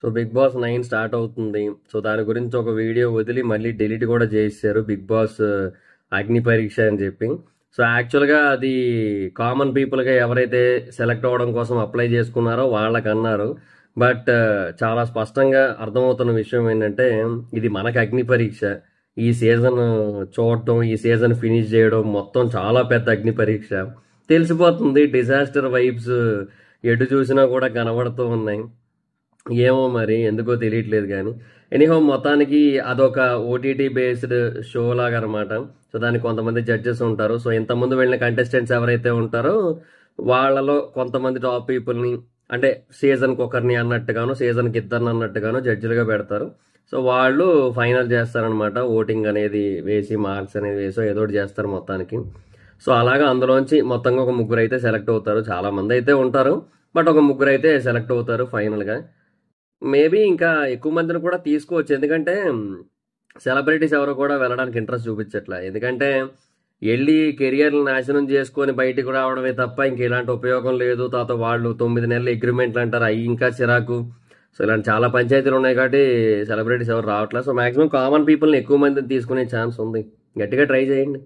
So 'big boss 9' start అవుతుంది. So దాని గురించి ఒక వీడియో వదిలి మళ్ళీ డిలీట్ కూడా చేసేసారు 'బిగ్ బాస్ అగ్ని పరీక్ష' అని చెప్పి. సో యాక్చువల్‌గా అది కామన్ పీపుల్‌గా ఎవరైతే సెలెక్ట్ అవ్వడం కోసం అప్లై చేసుకున్నారో వాళ్ళకన్నారు. బట్ చాలా స్పష్టంగా అర్థమవుతున్న విషయం ఏంటంటే ఇది మనకు అగ్ని పరీక్ష. ఈ సీజన్ చూడటం, ఈ సీజన్ ఫినిష్ చేయడం మొత్తం చాలా పెద్ద అగ్ని పరీక్ష. తెలిసిపోతుంది డిజాస్టర్ వైబ్స్ ఎటు చూసినా కూడా కనబడుతూ ఉన్నాయి. ఏమో మరి ఎందుకో తెలియట్లేదు కానీ ఎనీహో మొత్తానికి అదొక ఓటీటీ బేస్డ్ షో లాగా అనమాట. సో దానికి కొంతమంది జడ్జెస్ ఉంటారు. సో ఇంతకుముందు వెళ్ళిన కంటెస్టెంట్స్ ఎవరైతే ఉంటారో వాళ్ళలో కొంతమంది టాప్ పీపుల్ని అంటే సీజన్కి ఒకరిని అన్నట్టుగాను సీజన్కి ఇద్దరిని అన్నట్టుగాను జడ్జిలుగా పెడతారు. సో వాళ్ళు ఫైనల్ చేస్తారనమాట. ఓటింగ్ అనేది వేసి మార్క్స్ అనేది వేసి ఏదో ఒకటి చేస్తారు మొత్తానికి. సో అలాగా అందులోంచి మొత్తంగా ఒక ముగ్గురు అయితే సెలెక్ట్ అవుతారు. చాలా మంది అయితే ఉంటారు, బట్ ఒక ముగ్గురు అయితే సెలెక్ట్ అవుతారు ఫైనల్గా. మేబీ ఇంకా ఎక్కువ మందిని కూడా తీసుకోవచ్చు. ఎందుకంటే సెలబ్రిటీస్ ఎవరు కూడా వెళ్ళడానికి ఇంట్రెస్ట్ చూపించట్లే. ఎందుకంటే వెళ్ళి కెరియర్లు నాశనం చేసుకొని బయటికి రావడమే తప్ప ఇంక ఇలాంటి ఉపయోగం లేదు. తర్వాత వాళ్ళు 9 నెలలు అగ్రిమెంట్లు అంటారు, అవి ఇంకా చిరాకు. సో ఇలాంటి చాలా పంచాయతీలు ఉన్నాయి కాబట్టి సెలబ్రిటీస్ ఎవరు రావట్లేదు. సో మాక్సిమం కామన్ పీపుల్ని ఎక్కువ మందిని తీసుకునే ఛాన్స్ ఉంది. గట్టిగా ట్రై చేయండి.